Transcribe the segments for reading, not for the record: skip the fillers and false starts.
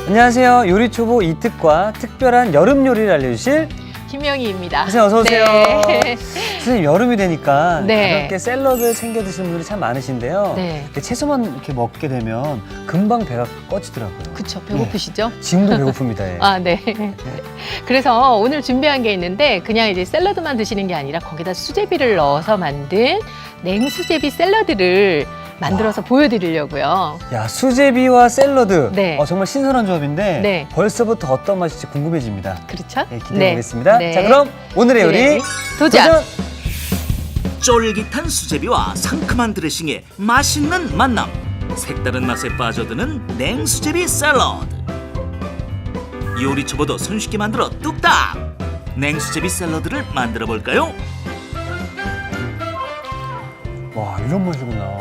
안녕하세요. 요리초보 이특과 특별한 여름 요리를 알려주실 김영희입니다. 선생님 어서 오세요. 네. 선생님 여름이 되니까 네. 가볍게 샐러드 챙겨 드시는 분들이 참 많으신데요. 네. 이렇게 채소만 이렇게 먹게 되면 금방 배가 꺼지더라고요. 그쵸, 배고프시죠? 지금도 배고픕니다. 예. 아, 네. 그래서 오늘 준비한 게 있는데 그냥 이제 샐러드만 드시는 게 아니라 거기다 수제비를 넣어서 만든 냉수제비 샐러드를 만들어서 보여드리려고요. 야, 수제비와 샐러드. 네. 정말 신선한 조합인데 네. 벌써부터 어떤 맛일지 궁금해집니다. 그렇죠? 네, 기대해 보겠습니다. 네. 자, 그럼 오늘의 요리 네. 도전! 쫄깃한 수제비와 상큼한 드레싱의 맛있는 만남. 색다른 맛에 빠져드는 냉수제비 샐러드. 요리 초보도 손쉽게 만들어 뚝딱. 냉수제비 샐러드를 만들어 볼까요? 와, 이런 맛이구나.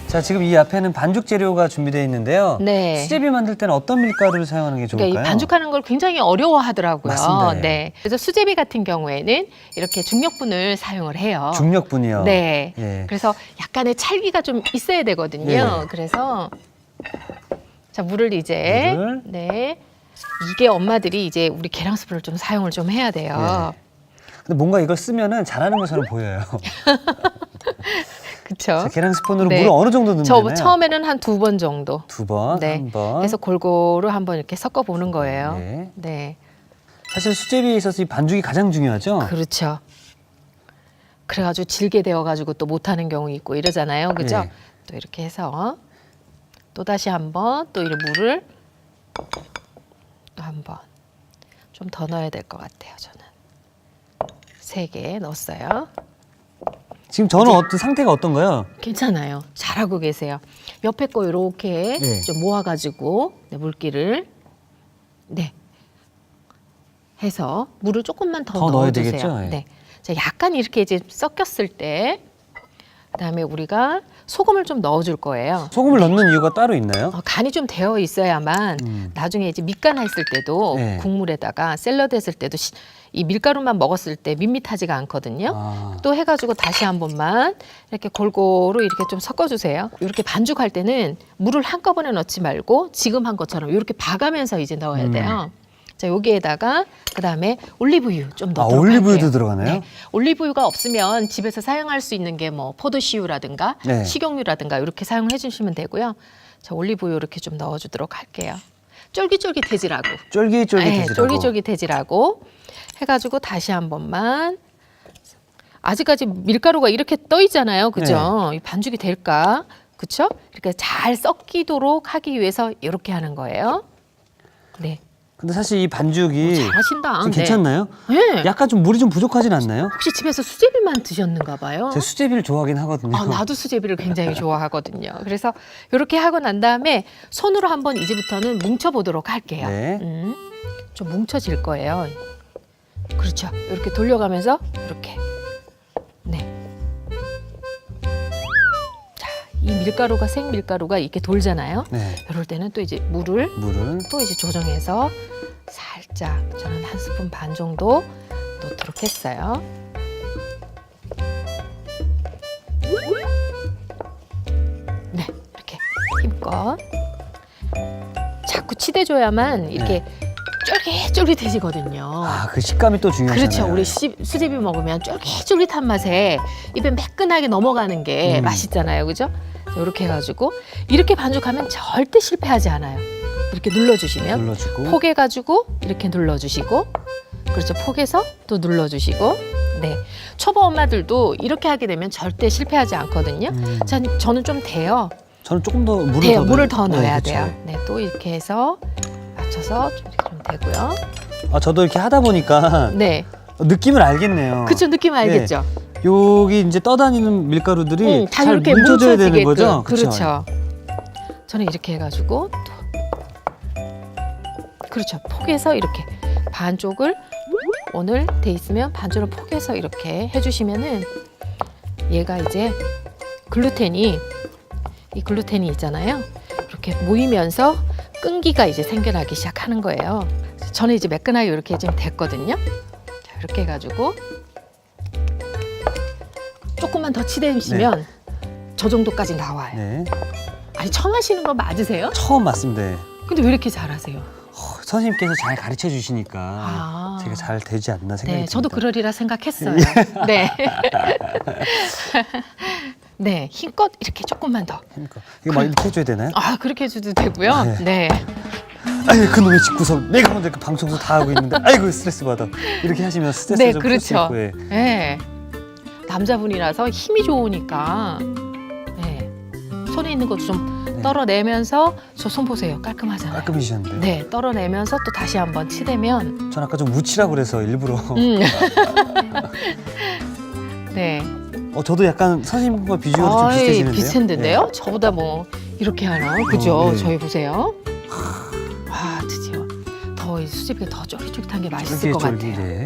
자, 지금 이 앞에는 반죽 재료가 준비되어 있는데요. 네. 수제비 만들 때는 어떤 밀가루를 사용하는 게 좋을까요? 그러니까 이 반죽하는 걸 굉장히 어려워하더라고요. 맞습니다. 예. 네. 그래서 수제비 같은 경우에는 이렇게 중력분을 사용을 해요. 중력분이요. 네. 예. 그래서 약간의 찰기가 좀 있어야 되거든요. 예. 그래서 자, 물을 이제 물을. 네. 이게 엄마들이 이제 우리 계량 스프를 좀 사용을 좀 해야 돼요. 근데 뭔가 이걸 쓰면은 잘하는 것처럼 보여요. 그렇죠? 자, 계량 스푼으로 네. 물을 어느 정도 넣으면 저 되나요? 처음에는 한 2번 정도. 2번, 네. 한 번. 해서 골고루 한번 이렇게 섞어 보는 거예요. 네. 네. 사실 수제비에 있어서 이 반죽이 가장 중요하죠? 그렇죠. 그래가지고 질게 되어가지고 또 못하는 경우 있고 이러잖아요. 그죠? 네. 또 이렇게 해서 또 다시 한번 또 이 물을 또 한 번 좀 더 넣어야 될 것 같아요. 저는 3개 넣었어요. 지금 저는 어떤 상태가 어떤가요? 괜찮아요. 잘하고 계세요. 옆에 거 이렇게 네. 좀 모아가지고 네, 물기를 네 해서 물을 조금만 더 더 넣어야 넣어주세요. 되겠죠? 예. 네. 자, 약간 이렇게 이제 섞였을 때 그다음에 우리가 소금을 좀 넣어줄 거예요. 소금을 넣는 이유가 따로 있나요? 간이 좀 되어 있어야만 나중에 이제 밑간 했을 때도 네. 국물에다가 샐러드 했을 때도 이 밀가루만 먹었을 때 밋밋하지가 않거든요. 아. 또 해가지고 다시 한 번만 이렇게 골고루 이렇게 좀 섞어주세요. 이렇게 반죽할 때는 물을 한꺼번에 넣지 말고 지금 한 것처럼 이렇게 봐가면서 이제 넣어야 돼요. 자, 여기에다가 그다음에 올리브유 좀 넣도록 올리브유도 할게요. 들어가나요? 네. 올리브유가 없으면 집에서 사용할 수 있는 게 뭐 포도씨유라든가 네. 식용유라든가 이렇게 사용해 주시면 되고요. 자, 올리브유 이렇게 좀 넣어주도록 할게요. 쫄깃쫄깃해지라고. 쫄깃쫄깃해지라고. 네, 쫄깃쫄깃해지라고 해가지고 다시 한 번만. 아직까지 밀가루가 이렇게 떠 있잖아요, 그죠? 이 반죽이 될까, 그렇죠? 이렇게 잘 섞이도록 하기 위해서 이렇게 하는 거예요. 네, 근데 사실 이 반죽이 잘하신다. 좀 네. 괜찮나요? 네. 약간 좀 물이 좀 부족하진 않나요? 혹시 집에서 수제비만 드셨는가 봐요? 제가 수제비를 좋아하긴 하거든요. 아, 나도 수제비를 굉장히 좋아하거든요. 그래서 이렇게 하고 난 다음에 손으로 한번 이제부터는 뭉쳐보도록 할게요. 네. 좀 뭉쳐질 거예요. 그렇죠. 이렇게 돌려가면서 이렇게. 네. 자, 이 밀가루가 생밀가루가 이렇게 돌잖아요. 네. 이럴 때는 또 이제 물을 또 이제 조정해서 살짝 저는 1스푼 반 정도 넣도록 했어요. 네, 이렇게 힘껏 자꾸 치대줘야만 이렇게 쫄깃쫄깃해지거든요. 아, 그 식감이 또 중요하잖아요. 그렇죠. 우리 수제비 먹으면 쫄깃쫄깃한 맛에 입에 매끈하게 넘어가는 게 맛있잖아요. 그죠? 이렇게 해가지고 이렇게 반죽하면 절대 실패하지 않아요. 이렇게 눌러주시면 눌러주고. 포개가지고 이렇게 눌러주시고 그렇죠. 포개서 또 눌러주시고 네. 초보 엄마들도 이렇게 하게 되면 절대 실패하지 않거든요. 자, 저는 좀 돼요. 저는 조금 더 물을 돼요. 더 물을 더 넣어야 그렇죠. 돼요. 네, 또 이렇게 해서 맞춰서 좀 이렇게 좀 되고요. 아, 저도 이렇게 하다 보니까 네, 느낌을 알겠네요. 그쵸. 느낌 알겠죠? 여기 이제 떠다니는 밀가루들이 다 잘 이렇게 뭉쳐져야 되는 뭉쳐지게끔. 거죠? 그렇죠. 저는 이렇게 해가지고 또 그렇죠. 포개서 이렇게 반쪽을 오늘 돼 있으면 반쪽을 포개서 이렇게 해주시면은 얘가 이제 글루텐이 이 글루텐이 있잖아요. 이렇게 모이면서 끈기가 이제 생겨나기 시작하는 거예요. 저는 이제 매끈하게 이렇게 좀 됐거든요. 자, 이렇게 해가지고 조금만 더 치대시면 저 정도까지 나와요. 네. 아니 처음 하시는 거 맞으세요? 처음 맞습니다. 근데 왜 이렇게 잘하세요? 선생님께서 잘 가르쳐 주시니까 아. 제가 잘 되지 않나 생각이 네, 듭니다. 저도 그러리라 생각했어요. 네. 네, 힘껏 이렇게 조금만 더. 그러니까 이거 막 이렇게 해줘야 되나요? 아, 그렇게 해줘도 되고요. 네. 아유 그놈의 집구석 내가 먼저 그 방청소 다 하고 있는데 아이고 스트레스 받아 이렇게 하시면 스트레스 네, 좀 풀 수 그렇죠. 있고 예. 네. 남자분이라서 힘이 좋으니까 네. 손에 있는 것도 좀 네. 떨어내면서 저 손 보세요. 깔끔하잖아요. 깔끔해지셨는데 네, 떨어내면서 또 다시 한번 치대면 전 아까 좀 묻히라고 그래서 일부러 네. 저도 약간 선생님과 비주얼이 좀 비슷해지는데요. 비슷한데요? 저보다 뭐 이렇게 하나 그죠? 네. 저희 보세요. 와, 드디어 더 수제비가 더 쫄깃쫄깃한 게 맛있을 것 같아요. 예.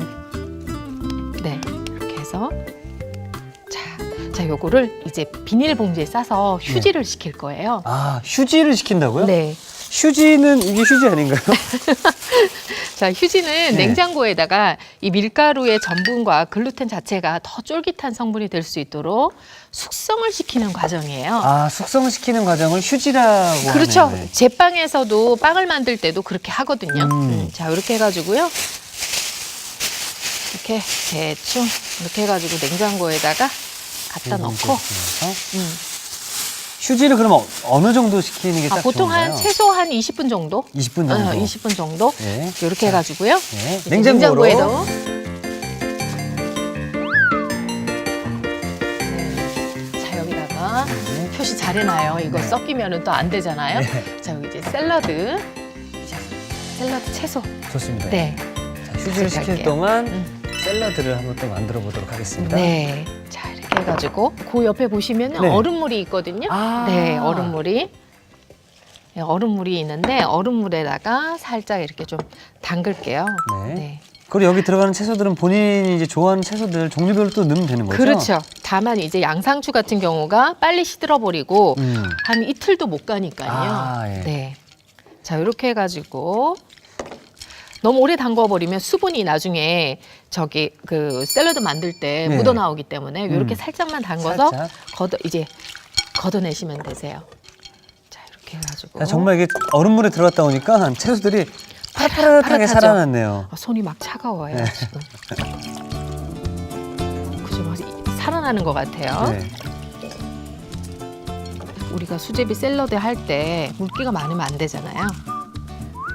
네, 이렇게 해서 자, 요거를 이제 비닐봉지에 싸서 휴지를 시킬 거예요. 아 휴지를 시킨다고요? 네. 휴지는 이게 휴지 아닌가요? 자, 휴지는 네. 냉장고에다가 이 밀가루의 전분과 글루텐 자체가 더 쫄깃한 성분이 될 수 있도록 숙성을 시키는 과정이에요. 아 숙성을 시키는 과정을 휴지라고 그렇죠. 하네요. 제빵에서도 빵을 만들 때도 그렇게 하거든요. 자, 이렇게 해가지고요. 이렇게 대충 이렇게 해가지고 냉장고에다가 갖다 넣고. 휴지를 그러면 어느 정도 시키는 게 딱 보통 좋은가요? 한 최소 한 20분 정도? 20분 정도. 20분 정도? 네. 이렇게 해가지고요. 네. 이제 냉장고로. 냉장고에도. 네. 자, 여기다가 네. 표시 잘 해놔요. 이거 네. 섞이면 또 안 되잖아요. 네. 자, 여기 이제 샐러드. 자, 샐러드 채소. 좋습니다. 네. 자, 휴지를 시킬 갈게요. 동안 샐러드를 한번 또 만들어 보도록 하겠습니다. 네. 자, 이렇게 해가지고 그 옆에 보시면 네. 얼음물이 있거든요. 아. 네, 얼음물이. 네, 얼음물이 있는데 얼음물에다가 살짝 이렇게 좀 담글게요. 네. 그리고 여기 들어가는 채소들은 본인이 이제 좋아하는 채소들 종류별로 또 넣으면 되는 거죠? 그렇죠. 다만 이제 양상추 같은 경우가 빨리 시들어버리고 한 이틀도 못 가니까요. 아, 예. 네. 자, 이렇게 해가지고 너무 오래 담궈버리면 수분이 나중에 저기 그 샐러드 만들 때 네. 묻어 나오기 때문에 이렇게 살짝만 담궈서 살짝. 이제 걷어내시면 되세요. 자, 이렇게 해가지고 야, 정말 이게 얼음물에 들어갔다 오니까 채소들이 파릇파릇하게 파릇하죠? 살아났네요. 손이 막 차가워요 네. 지금. 그죠, 막 살아나는 것 같아요. 네. 우리가 수제비 샐러드 할 때 물기가 많으면 안 되잖아요.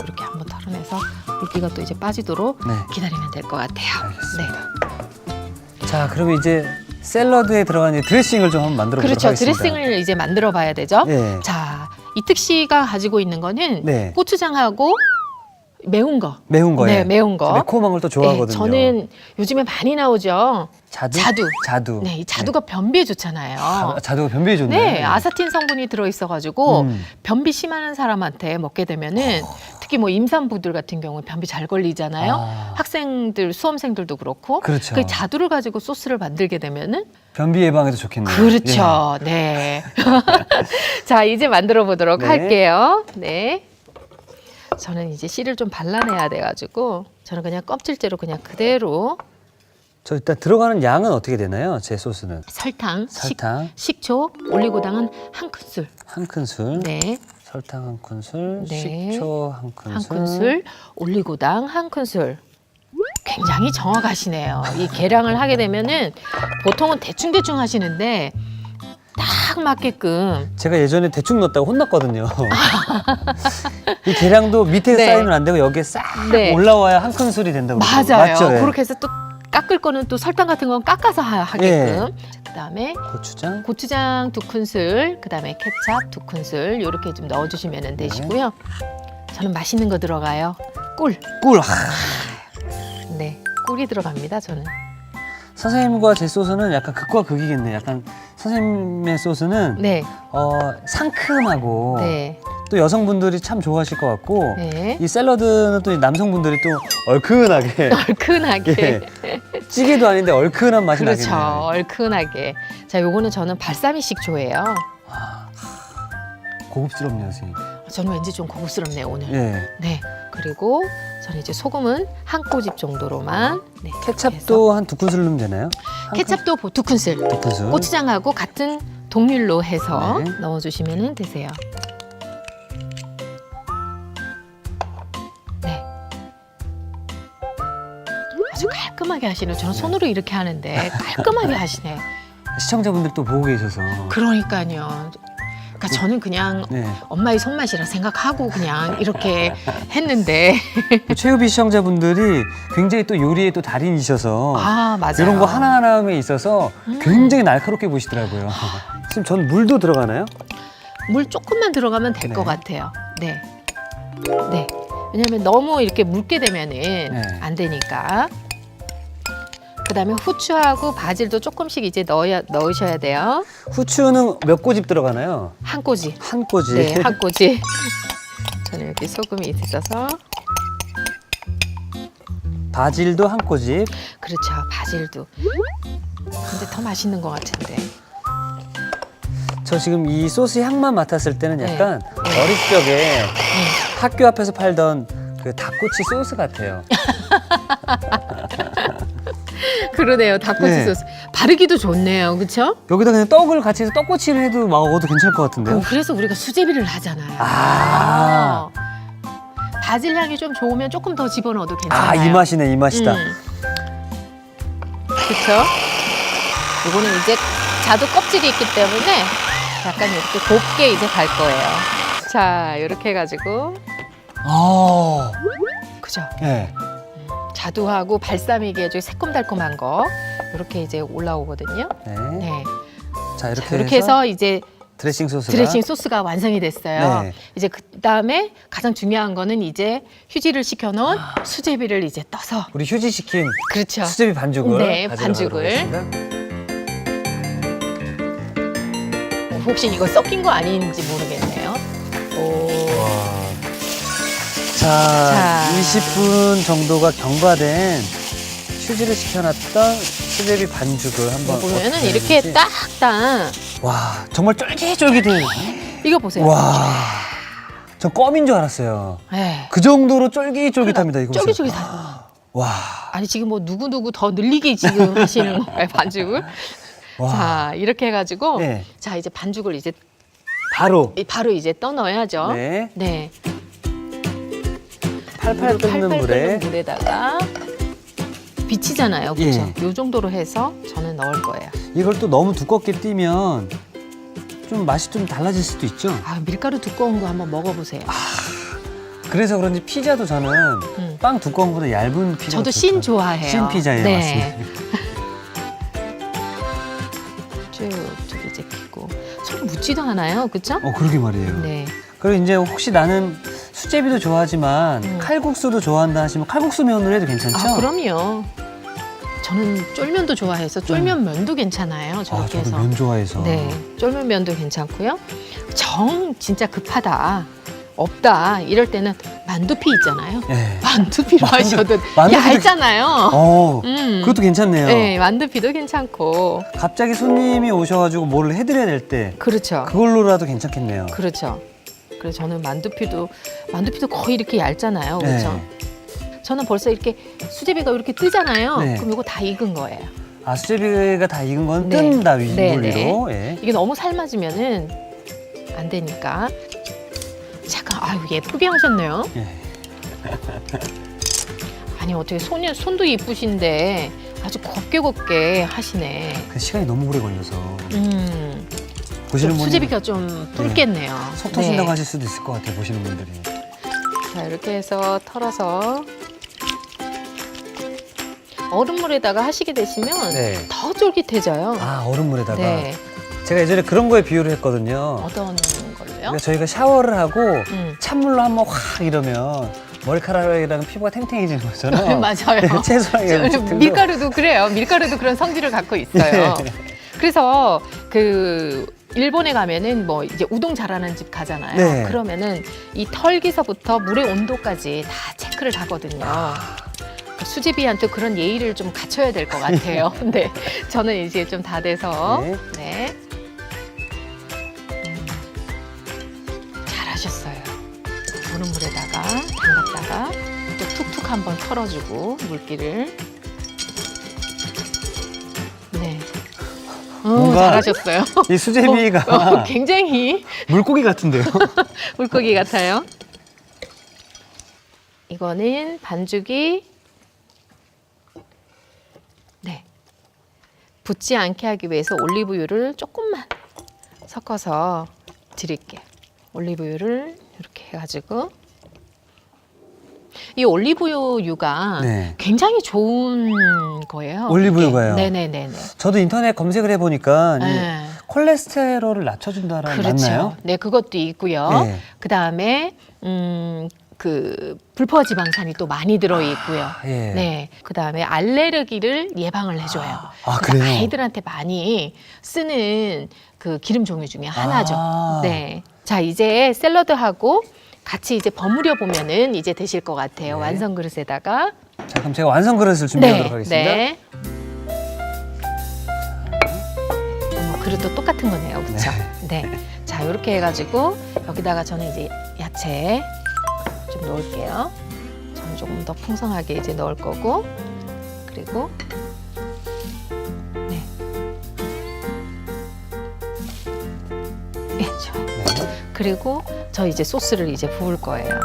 이렇게 한번 털어내서 물기가 또 이제 빠지도록 네. 기다리면 될 것 같아요. 알겠습니다. 자, 그러면 이제 샐러드에 들어간 이제 드레싱을 좀 한번 만들어 보도록 그렇죠. 하겠습니다. 드레싱을 이제 만들어 봐야 되죠. 예. 자, 이특 씨가 가지고 있는 거는 네. 고추장하고 매운 거. 매운 거에. 네, 매운 거. 매콤한 걸 또 좋아하거든요. 네, 저는 요즘에 많이 나오죠. 자두. 자두. 네, 이 자두가 변비에 좋잖아요. 자두가 변비에 좋네요. 네, 아사틴 성분이 들어있어가지고 음. 변비 심한 사람한테 먹게 되면은 특히 뭐 임산부들 같은 경우 변비 잘 걸리잖아요. 아. 학생들, 수험생들도 그렇고. 그렇죠. 그 자두를 가지고 소스를 만들게 되면은 변비 예방에도 좋겠네요. 그렇죠. 네. 자, 이제 만들어 보도록 네. 할게요. 네. 저는 이제 씨를 좀 발라내야 돼가지고 저는 그냥 껍질째로 그냥 그대로 저 일단 들어가는 양은 어떻게 되나요? 제 소스는 설탕, 설탕 식초, 올리고당은 한 큰술. 한 큰술, 네. 설탕 한 큰술, 네. 식초 한 큰술, 한 큰술, 올리고당 한 큰술. 굉장히 정확하시네요. 이 계량을 하게 되면은 보통은 대충대충 하시는데 딱 맞게끔. 제가 예전에 대충 넣었다고 혼났거든요. 이 계량도 밑에 네. 쌓이면 안 되고 여기에 싹 네. 올라와야 한 큰술이 된다고 그러더라고요. 맞아요. 맞죠? 예. 그렇게 해서 또 깎을 거는 또 설탕 같은 건 깎아서 하게끔. 그다음에 고추장. 고추장 2큰술, 그다음에 케찹 2큰술 이렇게 좀 넣어주시면 되시고요. 저는 맛있는 거 들어가요. 꿀. 꿀. 네, 꿀이 들어갑니다. 저는. 선생님과 제 소스는 약간 극과 극이겠네요. 약간 선생님의 소스는 네, 상큼하고 네, 또 여성분들이 참 좋아하실 것 같고 네. 이 샐러드는 또 남성분들이 또 얼큰하게 얼큰하게. 예, 찌개도 아닌데 얼큰한 맛이 그렇죠. 나겠네요. 얼큰하게. 자, 요거는 저는 발사믹 식초예요. 고급스럽네요, 선생님. 저는 왠지 좀 고급스럽네요, 오늘. 예. 네. 그리고 저는 이제 소금은 한 꼬집 정도로만. 네, 케찹도 한 2큰술 넣으면 되나요? 케찹도 2큰술. 2큰술. 고추장하고 같은 동률로 해서 네. 넣어주시면 되세요. 깔끔하게 하시네. 저는 손으로 이렇게 하는데 깔끔하게 하시네. 시청자분들 또 보고 계셔서. 그러니까요. 그러니까 저는 그냥 네. 엄마의 손맛이라 생각하고 그냥 이렇게 했는데 최유비 시청자분들이 굉장히 또 요리에 또 달인이셔서 아 맞아요. 이런 거 하나하나에 있어서 굉장히 날카롭게 보시더라고요. 지금 전 물도 들어가나요? 물 조금만 들어가면 될 것 네. 같아요. 네. 네. 왜냐하면 너무 이렇게 묽게 되면은 네. 안 되니까. 그다음에 후추하고 바질도 조금씩 이제 넣으셔야 돼요. 후추는 몇 꼬집 들어가나요? 한 꼬지. 한 꼬집. 네, 한 꼬지. 저는 이렇게 소금이 있어서 바질도 한 꼬집. 그렇죠. 바질도. 근데 더 맛있는 것 같은데. 저 지금 이 소스 향만 맡았을 때는 네. 약간 어릴 적에 학교 앞에서 팔던 그 닭꼬치 소스 같아요. 그러네요. 닭꼬치 네. 소스. 바르기도 좋네요. 그렇죠? 여기다 그냥 떡을 같이 해서 떡꼬치를 해도 먹어도 괜찮을 것 같은데요? 그래서 우리가 수제비를 하잖아요. 아. 바질 향이 좀 좋으면 조금 더 집어넣어도 괜찮아요. 아, 이 맛이네, 이 맛이다. 그렇죠? 이거는 이제 자두 껍질이 있기 때문에 약간 이렇게 곱게 이제 갈 거예요. 자, 이렇게 해가지고 아, 그죠? 네. 자두하고 발사믹이 아주 새콤달콤한 거 이렇게 이제 올라오거든요. 네. 네. 자, 자, 이렇게 해서 이제 드레싱 소스가. 드레싱 소스가 완성이 됐어요. 네. 이제 그 다음에 가장 중요한 거는 이제 휴지를 시켜놓은 수제비를 이제 떠서 우리 휴지시킨 그렇죠. 수제비 반죽을 네, 가져가도록 반죽을. 하겠습니다. 혹시 이거 섞인 거 아닌지 모르겠네요. 오. 와. 자, 자. 20분 정도가 경과된 휴지를 시켜놨던 수제비 반죽을 한번 보면은 어떻게 이렇게 되는지. 딱딱 와, 정말 쫄깃쫄깃해요. 이거 보세요. 와, 전 껌인 줄 알았어요. 네. 그 정도로 쫄깃쫄깃합니다. 이거 보세요. 쫄깃쫄깃해요. 와, 아니 지금 뭐 누구 더 늘리게 지금 하시는 건가요 반죽을? 와. 자 이렇게 해가지고 네. 자 이제 반죽을 이제 바로 바로 이제 떠 넣어야죠. 네. 네. 팔팔 끓는 물에 물에다가 비치잖아요. 그렇죠? 예. 요 정도로 해서 저는 넣을 거예요. 이걸 또 너무 두껍게 띄면 좀 맛이 좀 달라질 수도 있죠. 아 밀가루 두꺼운 거 한번 먹어보세요. 그래서 그런지 피자도 저는 빵 두꺼운 것보다 얇은 피자. 저도 신 좋아해요. 신 피자예요, 네. 맞습니다. 쭉쭉 이제 끼고 손 묻지도 않아요, 그렇죠? 그러게 말이에요. 네. 그리고 이제 혹시 나는 수제비도 좋아하지만 칼국수도 좋아한다 하시면 칼국수 면으로 해도 괜찮죠? 아 그럼요. 저는 쫄면도 좋아해서 쫄면 면도 괜찮아요. 아, 저렇게 저도 해서. 면 좋아해서. 네, 쫄면 면도 괜찮고요. 정 진짜 급하다, 없다 이럴 때는 만두피 있잖아요. 예. 만두피로 하셔도 만두피도 얇잖아요. 그것도 괜찮네요. 네, 만두피도 괜찮고. 갑자기 손님이 오셔가지고 뭘 해드려야 될 때 그렇죠. 그걸로라도 괜찮겠네요. 그렇죠. 그래서 저는 만두피도 거의 이렇게 얇잖아요. 그렇죠. 저는 벌써 이렇게 수제비가 이렇게 뜨잖아요. 네. 그럼 이거 다 익은 거예요. 아, 수제비가 다 익은 건 네. 뜬다, 물 네, 위로. 네. 예. 이게 너무 삶아지면은 안 되니까. 잠깐, 아유 예쁘게 하셨네요. 예. 아니 어떻게 손도 이쁘신데 아주 곱게 하시네. 그 시간이 너무 오래 걸려서 좀 보시는 분들 수제비가 좀 붉겠네요. 속 터진다고 네. 하실 수도 있을 것 같아요. 보시는 분들이. 자 이렇게 해서 털어서 얼음물에다가 하시게 되시면 네. 더 쫄깃해져요. 아, 얼음물에다가. 네. 제가 예전에 그런 거에 비유를 했거든요. 어떤 걸로요? 그러니까 저희가 샤워를 하고 음. 찬물로 한번 확 이러면 머리카락이랑 피부가 탱탱해지는 거잖아요. 맞아요. 네, 채소랑 음식들도. 밀가루도 그래요. 밀가루도 그런 성질을 갖고 있어요. 네. 그래서 그 일본에 가면은 뭐 이제 우동 잘하는 집 가잖아요. 네. 그러면은 이 털기서부터 물의 온도까지 다 체크를 하거든요. 그 수제비한테 그런 예의를 좀 갖춰야 될 것 같아요. 근데 저는 이제 좀 다 돼서 네. 네. 잘하셨어요. 얼음물에다가 담갔다가 또 툭툭 한번 털어주고 물기를. 네. 뭔가 잘하셨어요. 이 수제비가 굉장히 물고기 같은데요. 물고기 같아요. 이거는 반죽이 붙지 않게 하기 위해서 올리브유를 조금만 섞어서 드릴게요. 올리브유를 이렇게 해가지고 이 올리브유가 네. 굉장히 좋은 거예요. 올리브유가요? 네네네네. 저도 인터넷 검색을 해보니까 네. 콜레스테롤을 낮춰준다라는 그렇죠. 맞나요? 네, 그것도 있고요. 네. 그 다음에 그 불포지방산이 또 많이 들어 있고요. 예. 네, 그 다음에 알레르기를 예방을 해줘요. 그래요? 아이들한테 많이 쓰는 그 기름 종류 중에 하나죠. 아. 네, 자 이제 샐러드하고 같이 이제 버무려 보면은 이제 되실 것 같아요. 네. 완성 그릇에다가. 자, 그럼 제가 완성 그릇을 준비하도록 하겠습니다. 네. 그릇도 똑같은 거네요, 그렇죠? 네. 자, 이렇게 해가지고 여기다가 저는 이제 야채 좀 넣을게요. 저는 조금 더 풍성하게 이제 넣을 거고, 그리고 네, 네, 좋아요. 네. 그리고 저 이제 소스를 이제 부을 거예요.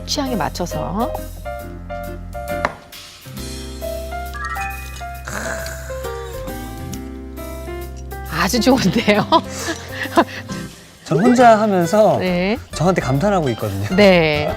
취향에 맞춰서. 아주 좋은데요. 전 혼자 하면서 네. 저한테 감탄하고 있거든요. 네.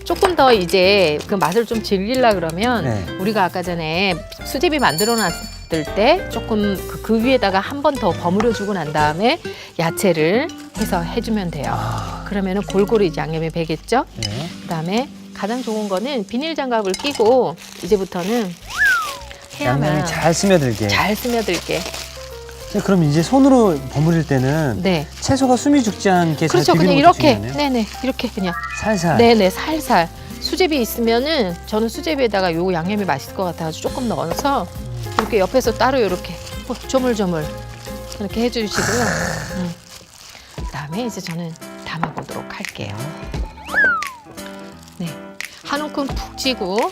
조금 더 이제 그 맛을 좀 즐기려 그러면 네. 우리가 아까 전에 수제비 만들어 놨을 때 조금 그 위에다가 한 번 더 버무려 주고 난 다음에 야채를 해서 해주면 돼요. 그러면은 골고루 이제 양념이 배겠죠. 네. 그다음에 가장 좋은 거는 비닐 장갑을 끼고 이제부터는 해야만 양념이 잘 스며들게. 잘 스며들게. 그럼 이제 손으로 버무릴 때는 네. 채소가 숨이 죽지 않게 그렇죠. 잘 그냥 비비는 것도 이렇게, 중요하네요. 네네, 이렇게 그냥, 살살. 네네, 살살. 수제비 있으면은 저는 수제비에다가 요 양념이 맛있을 것 같아가지고 조금 넣어서 이렇게 옆에서 따로 이렇게 조물조물 이렇게 해주시고요. 그다음에 이제 저는 담아보도록 할게요. 네, 한 움큼 푹 찌고.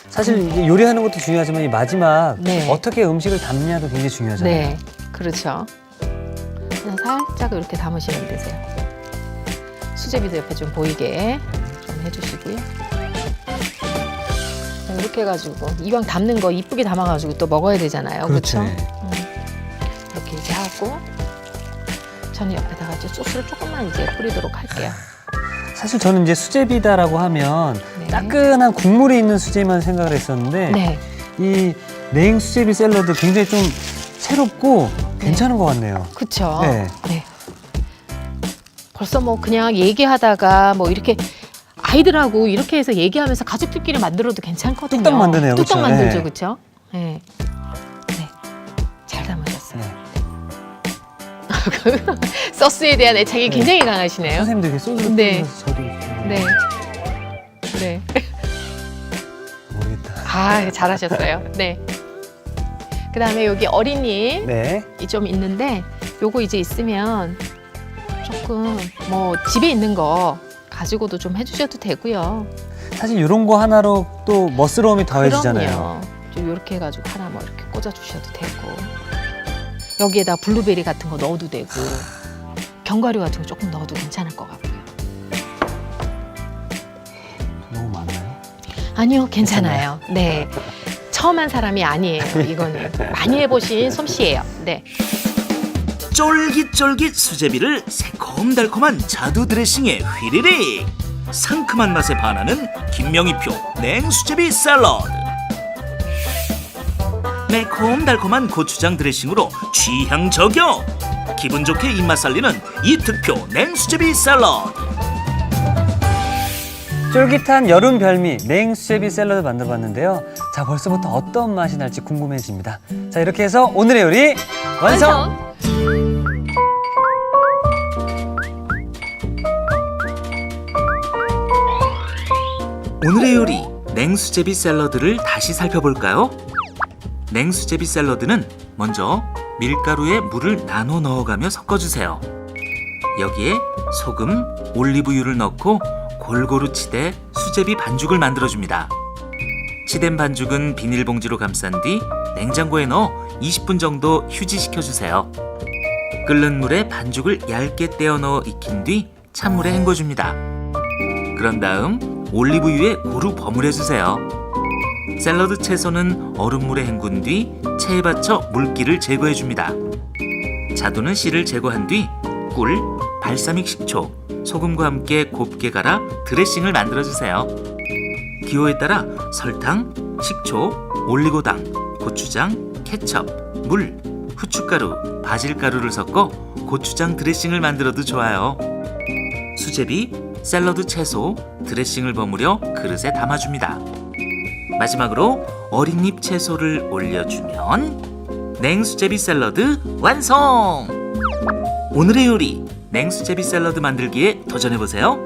사실 이게 요리하는 것도 중요하지만 이 마지막 네. 어떻게 음식을 담냐도 굉장히 중요하잖아요. 네, 그렇죠. 그냥 살짝 이렇게 담으시면 되세요. 수제비도 옆에 좀 보이게 좀 해주시고요. 이렇게 해가지고 이왕 담는 거 이쁘게 담아가지고 또 먹어야 되잖아요. 그렇죠. 그렇죠? 이렇게 이제 하고 저는 옆에다가 이제 소스를 조금만 이제 뿌리도록 할게요. 사실 저는 이제 수제비다라고 하면 네. 따끈한 국물이 있는 수제비만 생각을 했었는데 네, 이 냉 수제비 샐러드 굉장히 좀 새롭고 괜찮은 것 같네요. 그렇죠. 네. 네. 벌써 뭐 그냥 얘기하다가 뭐 이렇게 아이들하고 이렇게 해서 얘기하면서 가족들끼리 만들어도 괜찮거든요. 뚝딱 만드네요, 뚝딱 그쵸? 만들죠, 네. 그렇죠? 네. 네. 잘 담으셨어요. 네. 소스에 대한 애착이 굉장히 강하시네요. 선생님도 이렇게 소스를 네. 뿌리면서 저도 네. 네. 모르겠다. 아, 잘하셨어요. 네. 그다음에 여기 어린이 네. 좀 있는데 요거 이제 있으면 조금 뭐 집에 있는 거 가지고도 좀 해주셔도 되고요. 사실 이런 거 하나로 또 멋스러움이 더해지잖아요. 그럼요. 좀 이렇게 해가지고 하나 뭐 이렇게 꽂아 주셔도 되고 여기에다 블루베리 같은 거 넣어도 되고 견과류 같은 거 조금 넣어도 괜찮을 것 같고요. 너무 많아요. 아니요, 괜찮아요. 네. 처음 한 사람이 아니에요. 이거는 많이 해보신 솜씨예요. 네. 쫄깃쫄깃 수제비를 새콤달콤한 자두 드레싱에 휘리릭. 상큼한 맛에 반하는 김명희표 냉수제비 샐러드. 매콤달콤한 고추장 드레싱으로 취향 저격. 기분 좋게 입맛 살리는 이특표 냉수제비 샐러드. 쫄깃한 여름 별미 냉수제비 샐러드 만들어봤는데요. 자, 벌써부터 어떤 맛이 날지 궁금해집니다. 자, 이렇게 해서 오늘의 요리 완성! 오늘의 요리 냉수제비 샐러드를 다시 살펴볼까요? 냉수제비 샐러드는 먼저 밀가루에 물을 나눠 넣어가며 섞어주세요. 여기에 소금, 올리브유를 넣고 골고루 치대 수제비 반죽을 만들어줍니다. 치댄 반죽은 비닐봉지로 감싼 뒤 냉장고에 넣어 20분 정도 휴지시켜주세요. 끓는 물에 반죽을 얇게 떼어 넣어 익힌 뒤 찬물에 헹궈줍니다. 그런 다음 올리브유에 고루 버무려주세요. 샐러드 채소는 얼음물에 헹군 뒤 체에 받쳐 물기를 제거해 줍니다. 자두는 씨를 제거한 뒤 꿀, 발사믹 식초, 소금과 함께 곱게 갈아 드레싱을 만들어 주세요. 기호에 따라 설탕, 식초, 올리고당, 고추장, 케첩, 물, 후춧가루, 바질가루를 섞어 고추장 드레싱을 만들어도 좋아요. 수제비, 샐러드 채소, 드레싱을 버무려 그릇에 담아줍니다. 마지막으로 어린잎 채소를 올려주면 냉수제비 샐러드 완성! 오늘의 요리, 냉수제비 샐러드 만들기에 도전해보세요.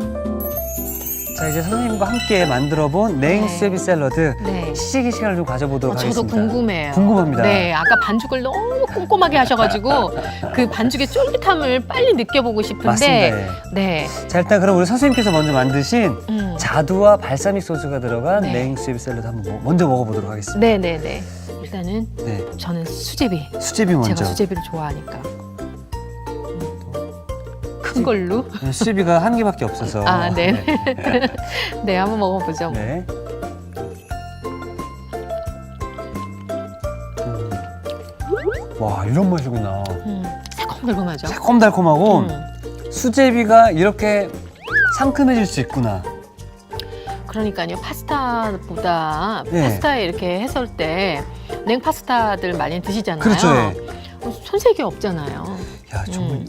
자, 이제 선생님과 함께 만들어본 냉수제비 샐러드 네. 시식의 시간을 좀 가져보도록 저도 하겠습니다. 궁금해요. 궁금합니다. 네, 아까 반죽을 너무 꼼꼼하게 하셔가지고 그 반죽의 쫄깃함을 빨리 느껴보고 싶은데, 맞습니다. 네, 자, 일단 그럼 우리 선생님께서 먼저 만드신 자두와 발사믹 소스가 들어간 네. 냉수제비 샐러드 한번 먼저 먹어보도록 하겠습니다. 네, 네, 네. 일단은 네, 저는 수제비. 수제비 먼저. 제가 수제비를 좋아하니까. 큰 걸로. 수제비가 한 개밖에 없어서. 아, 네. 네, 한번 먹어보죠. 네. 와, 이런 맛이구나. 새콤달콤하죠. 새콤달콤하고 수제비가 이렇게 상큼해질 수 있구나. 그러니까요, 파스타보다 네. 파스타에 이렇게 해설 때 냉파스타들 많이 드시잖아요. 그렇죠. 예. 손색이 없잖아요. 야, 정말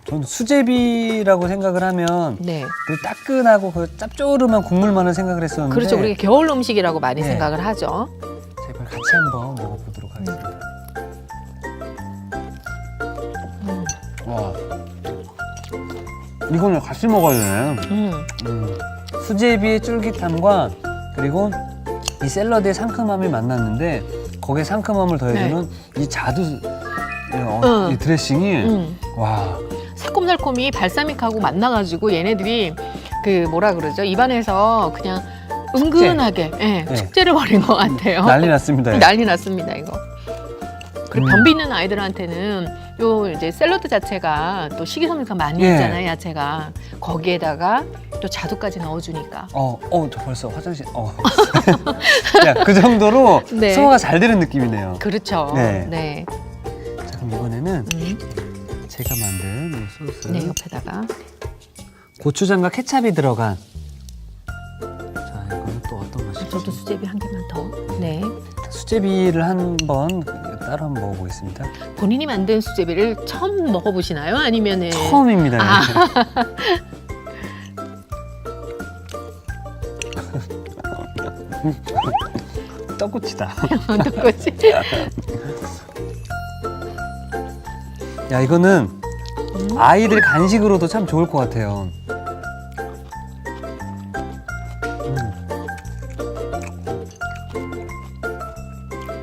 저는 수제비라고 생각을 하면 네. 그 따끈하고 그 짭조름한 국물만을 생각을 했었는데. 그렇죠. 우리가 겨울 음식이라고 많이 네. 생각을 하죠. 자, 이걸 같이 한번 먹어보도록 하겠습니다. 와, 이거는 같이 먹어야 되네. 수제비의 쫄깃함과 그리고 이 샐러드의 상큼함이 만났는데 거기에 상큼함을 더해주는 이 자두 이 드레싱이 와. 새콤달콤이 발사믹하고 만나가지고 얘네들이 그 뭐라 그러죠? 입안에서 그냥 은근하게 예, 네. 축제를 벌인 것 같아요. 난리 났습니다. 난리 났습니다 이거. 그리고 변비 있는 아이들한테는 요 이제 샐러드 자체가 또 식이섬유가 많이 예. 있잖아요, 야채가. 거기에다가 또 자두까지 넣어주니까. 저 벌써 화장실. 야, 그 정도로 네. 소화가 잘 되는 느낌이네요. 그렇죠. 네. 네. 자, 그럼 이번에는 제가 만든 이 소스. 네, 옆에다가. 고추장과 케찹이 들어간. 자, 이거는 또 어떤 맛일지. 저도 수제비 한 개만 더. 네. 수제비를 한번 따로 한번 먹어보겠습니다. 본인이 만든 수제비를 처음 먹어보시나요? 아니면은 처음입니다. 아. 떡꼬치다. 떡꼬치. 야, 이거는 아이들 간식으로도 참 좋을 것 같아요.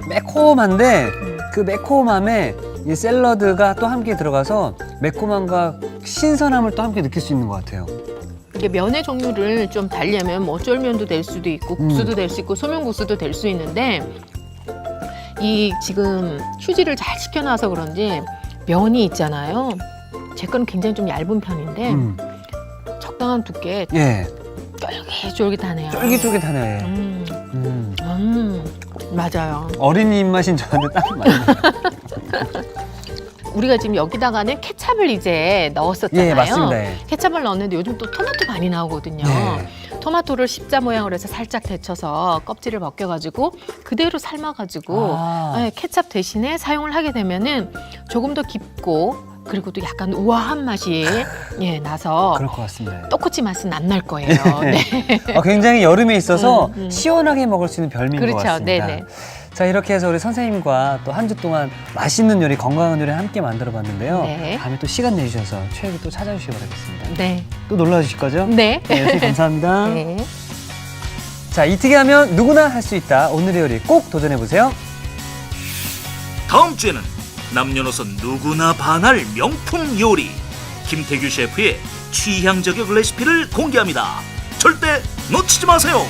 매콤한데 그 매콤함에 이 샐러드가 또 함께 들어가서 매콤함과 신선함을 또 함께 느낄 수 있는 것 같아요. 이게 면의 종류를 좀 달리하면 뭐 쫄면도 될 수도 있고 국수도 될 수 있고 소면국수도 될 수 있는데 이 지금 휴지를 잘 식혀놔서 그런지 면이 있잖아요. 제 거는 굉장히 좀 얇은 편인데 적당한 두께 예, 쫄깃쫄깃하네요. 쫄깃쫄깃하네. 맞아요. 어린이 입맛인 저한테 딱 맞네요. 우리가 지금 여기다가는 케찹을 이제 넣었었잖아요. 예, 맞습니다. 예. 케찹을 넣었는데 요즘 또 토마토 많이 나오거든요. 네. 토마토를 십자 모양으로 해서 살짝 데쳐서 껍질을 벗겨가지고 그대로 삶아가지고 네, 케찹 대신에 사용을 하게 되면은 조금 더 깊고 그리고 또 약간 우아한 맛이 예, 나서 그럴 것 같습니다. 떡꼬치 맛은 안 날 거예요. 네. 굉장히 여름에 있어서 시원하게 먹을 수 있는 별미인 것 그렇죠. 같습니다. 네네. 자, 이렇게 해서 우리 선생님과 또 한 주 동안 맛있는 요리, 건강한 요리 함께 만들어 봤는데요. 네. 다음에 또 시간 내주셔서 최욱이 또 찾아주시기 바라겠습니다. 네. 또 놀러 주실 거죠? 네. 네, 선생님 감사합니다. 네. 자, 이특이 하면 누구나 할 수 있다. 오늘의 요리 꼭 도전해보세요. 다음 주에는 남녀노소 누구나 반할 명품 요리 김태규 셰프의 취향 저격 레시피를 공개합니다. 절대 놓치지 마세요.